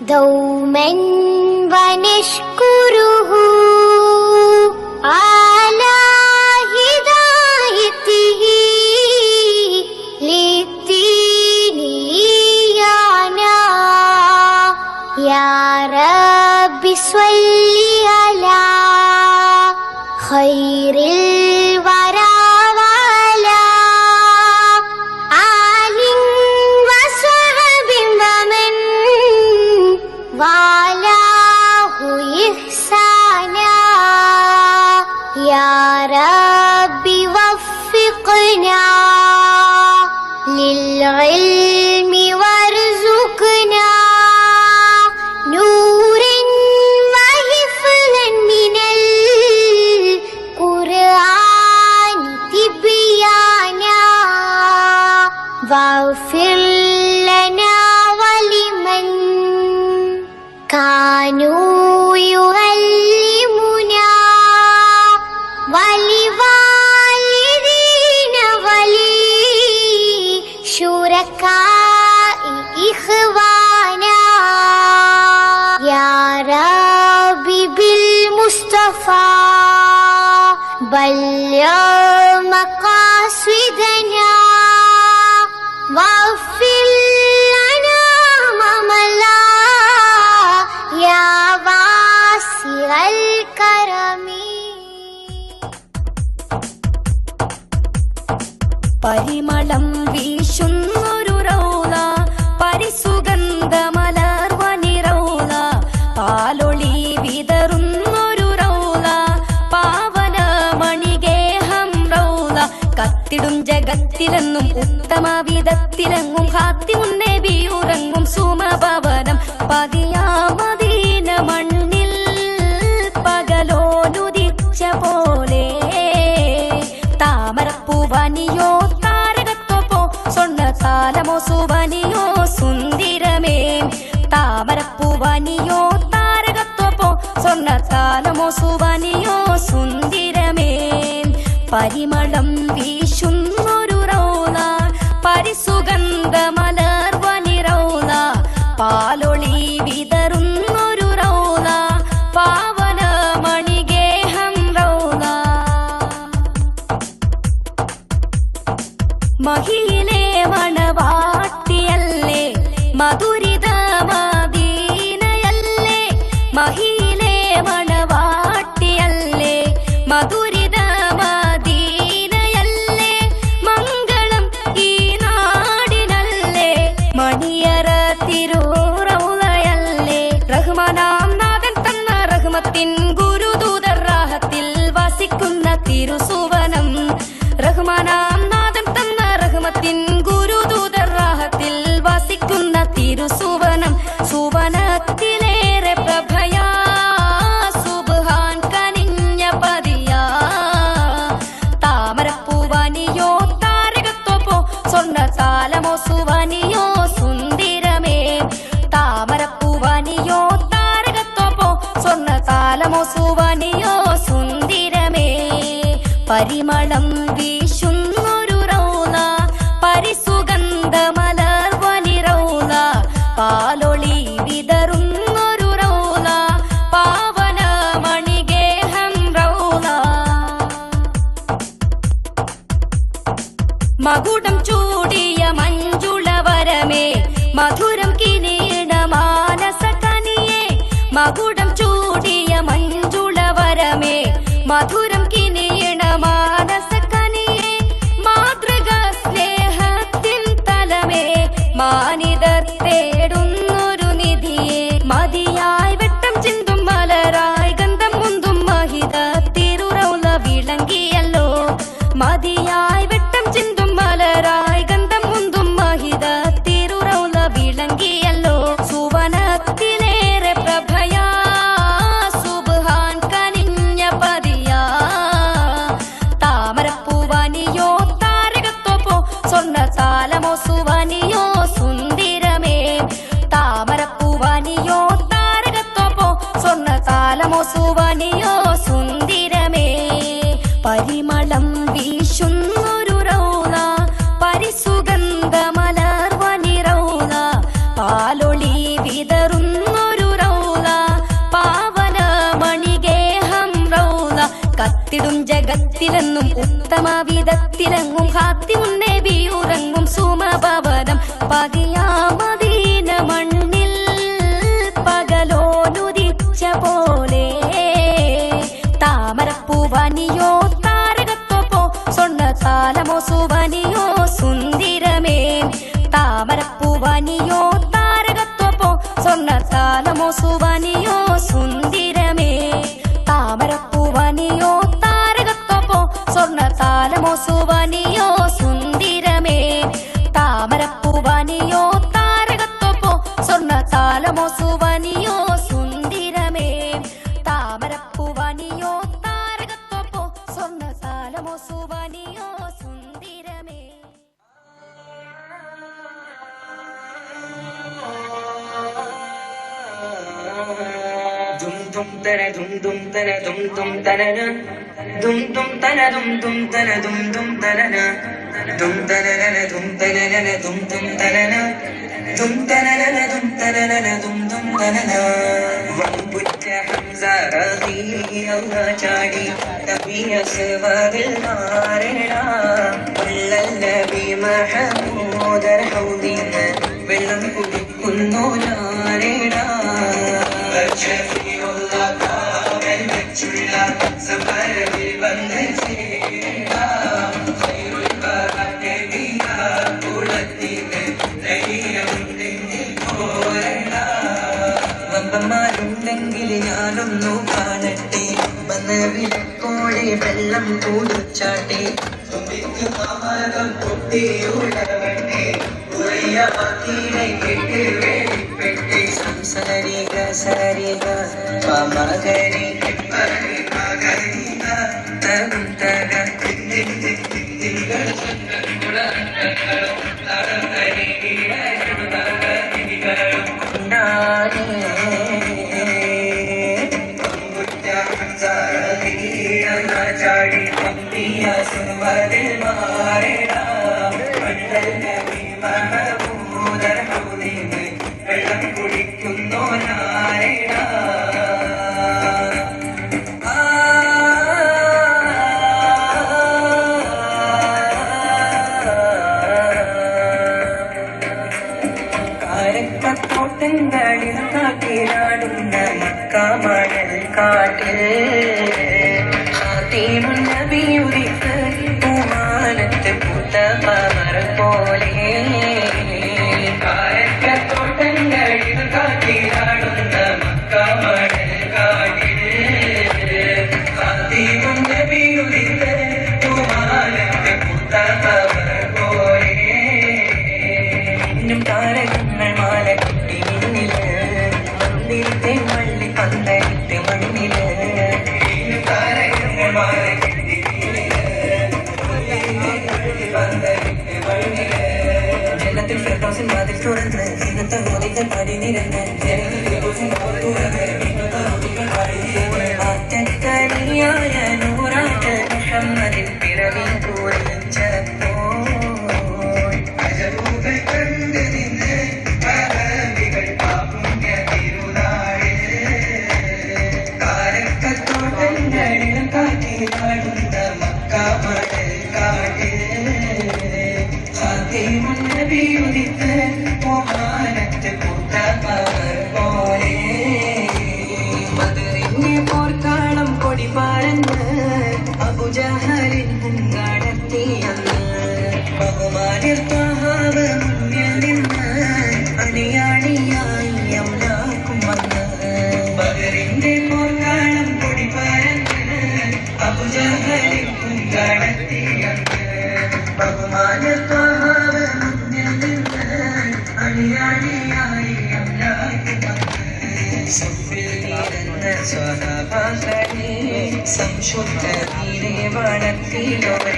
دوما ونشكره على هدايته للدين إيانا. يا رب صل على خير الورى وعلى آل وصحب ومن والاه إحسانا. يا رب وفقنا للعلم وارزقنا نورا وحفظا من القرآن تبيانا. واغفر لنا ولمن كانوا يعلمنا ولوالدينا ولشركاء إخوانا. يا ربي بالمصطفى بلغ مقاصدنا واغفر لنا ما مضى يا واسع الكرم. പരിമളം വീശുന്നൊരു റൗള പരിസുഗന്ധമലർവനി റൗള പാലൊളി വിതറുന്നൊരു റൗള പാവന മണിഗേഹം റൗള കത്തിടും ജഗത്തിലെന്നും ഉത്തമ വിധത്തിലെങ്ങും ഹാത്തിമുന്നേ ബിയുറങ്ങും സുമഭവനം പതിയാ മദീന മണ്ണിൽ പകലോലുദിച്ച പോലെ താമരപ്പൂവനിയോ താരകത്തോപ്പോ സ്വർണ്ണ താലമോ സുവനിയോ സുന്ദരമേ. താമരപ്പൂവനിയോ താരകത്തോപ്പോ സ്വർണ്ണ താലമോ സുവനിയോ സുന്ദരമേ. പരിമളം വീശുന്നൊരു റൗള പരിസുഗന്ധമലർവനി റൗള പാലൊളി വിതറുന്നൊരു റൗള പാവന മണിഗേഹം റൗള. മഹിയിലെ മണവാട്ടിയല്ലേ മധുരിത മദീനയല്ലേ. മഹിയിലെ മണവാട്ടിയല്ലേ മധുരിത മദീനയല്ലേ. മംഗളം ഈ നാടിനല്ലേ മണിയറ തിരുറൗളയല്ലേ. റഹ്മാനാം നാഥൻ തന്ന റഹ്മത്തിൻ ഗുരുദൂതർ റാഹത്തിൽ വസിക്കുന്ന തിരുസുവനം. റഹ്മാനാം നാഥൻ തന്ന റഹ്മത്തിൻ ഗുരുദൂതർ റാഹത്തിൽ വസിക്കുന്ന തിരുസുവനം. സുവനത്തിലേറെ പ്രഭയാ സുബ്ഹാൻ കനിഞ്ഞ പതിയാ. താമരപ്പൂവനിയോ താരകത്തോപ്പോ സ്വർണ്ണ താലമോ സുവനിയോ സുന്ദരമേ. താമരപ്പൂവനിയോ താരകത്തോപ്പോ സ്വർണ്ണ താലമോ സുവനിയോ സുന്ദരമേ. പരിമളം വീശുന്നൊരു റൗള പരിസുഗന്ധമലർവനി റൗള പാലൊളി വിതറുന്നൊരു റൗള പാവന മണിഗേഹം റൗള. മകുടം ചൂടിയ മഞ്ജുളവരമേ മധുരം കിരീട മാനസ കനിയേ. മകുടം ചൂടിയ മഞ്ജുളവരമേ മധുരം കിരീട മാനസ കനിയേ. മാതൃക സ്നേഹത്തിൻ തലമേ മാനിതർ തേടുന്നൊരു നിധിയെ. മതിയായി വെട്ടം ചിന്തും മലരായി ഗന്ധം മുന്തും മഹിത തിരുറൗള വിളങ്ങിയല്ലോ. മതിയായി വെട്ടം ചിന്തും മലരായി ഗന്ധം മുന്തും മഹിത തിരുറൗള വിളങ്ങിയല്ലോ. സുവനത്തിലേറെ പ്രഭയാ സുബ്ഹാൻ കനിഞ്ഞ പതിയാ. താമരപ്പൂവനിയോ താരകത്തോപ്പോ സ്വർണ്ണ താലമോ സുവനിയോ സുന്ദരമേ. താമരപ്പൂവനിയോ താരകത്തോപ്പോ സ്വർണ്ണ താലമോ സുവനിയോ സുന്ദരമേ. പരിമളം വീശുന്നൊരു റൗള പരിസുഗന്ധമലർവനി റൗള പാലൊളി വിതറുന്നു കത്തിടും ജഗത്തിലെന്നും ഉത്തമ വിധത്തിലെങ്ങും ഹാത്തിമുന്നേബിയുറങ്ങും സുമഭവനം പതിയാ മദീന മണ്ണിൽ പകലോനുദിച്ച പോലെ താമരപ്പൂവനിയോ താരകത്തോപ്പോ സ്വർണ്ണ താലമോ സുവനിയോ സുന്ദരമേ താമരപ്പൂവനിയോ താരകത്തോപ്പോ സ്വർണ്ണ താലമോ സുവനിയോ സുന്ദരമേ താമരപ്പൂവനിയോ താരകത്തോപ്പോ സ്വർണ്ണ താലമോ സുവനിയോ സുന്ദരമേ താമരപ്പൂവനിയോ താരകത്തോപ്പോ സ്വർണ്ണ താലമോ സുവനിയോ സുന്ദരമേ താമരപ്പൂവനിയോ താരകത്തോപ്പോ സ്വർണ്ണ താലമോ സുവനിയോ സുന്ദരമേ dum dum tana dum dum tana dum dum tana na dum dum tana dum dum tana dum dum tana na dum tana na dum tana na dum dum tana na dum tana na dum tana na dum dum tana na wambutta hamza rahi allah chadi tabiya sevadil marena kullal nabi mahmud rahudin vellam kudikkunnu narena shafiullah kamal bachula safaril bandhila khairul barakatiya kulatine layam dindil korana വമ്പന്മാരുണ്ടെങ്കിൽ ഞാനൊന്നു കാണട്ടെ വന്നവിലക്കോടെ വെള്ളം കൂടിച്ചാട്ടെ തുമ്പിക്കും പൊട്ടിയുടവട്ടെ ഉറയാക്കിനെ കെട്ട് വേടിപ്പെട്ട് സംസരിക സരിക പമകരി മകരിക തകും തക ചാടി പമ്പിയ സുവരിൽ മാറേടാ മണ്ഡൽ നബി മഹബൂദർ ഹൗദിന് വെള്ളം കുടിക്കുന്നോ നാരേടാ കാരക്കത്തോട്ടങ്ങളിൽ കാട്ടിലാടുന്ന മക്കാമണൽ കാട്ടിൽ നബിയുദിത്ത് പൂമാനത്ത് പൂത്ത പമർ പോലെ കാരക്കത്തോട്ടങ്ങളിൽ കാട്ടിലാടുന്ന മക്കാമണൽ കാട്ടിൽ നബിയുദിത്ത് പൂമാനത്ത് പൂത്ത പമർ പോലെ ഇന്നും താരകങ്ങൾ മാല കുട്ടി മിന്നില് മന്ദിരത്തെ മള്ളി പന്തലിട്ട് മണ്ണില് ജനത്തിൽ ഫിർദൗസിൻ വാതിൽ തുറന്ന് ഇന്നത്തെ മോദികൾ പാടി നിരന്ന് ആറ്റക്കനിയായ നൂറാറ്റ മുഹമ്മദിൻ പിറവി കുറിച്ചപ്പോൾ അജബൂകൾ കണ്ട് നിന്ന് പരവികൾ പാപുണ്യ തിരുനാളിൽ കാരക്കത്തോട്ടങ്ങളിലും കാറ്റിലാടുന്ന മക്കാമണൽ കാട്ടിൽ നബിയുദിത്ത് പൂമാനത്ത് പൂത്ത പമർ പോലെ ബദറിന്റെ പോർക്കാളം കൊടി പാറന്ന് അബൂജഹലിൻ മുൻകടത്തിയെന്ന് ബഹുമാനിർ ത്വഹാവ് മുന്നിൽ നിന്ന് അണിയാണിയായി അംലാക്കും വന്ന് ബദറിന്റെ പോർക്കാളം കൊടി പാറന്ന് അബൂജഹലിൻ മുൻകടത്തിയെന്ന് ബഹുമാനിർ ത്വഹാവ് മുന്നിൽ നിന്ന് അണിയാണിയായി അംലാക്കും വന്ന് സഫിൽ തീരുന്ന സ്വഹാബാക്കളെ സംശുദ്ധ തീരെ വളർത്തിയോരേ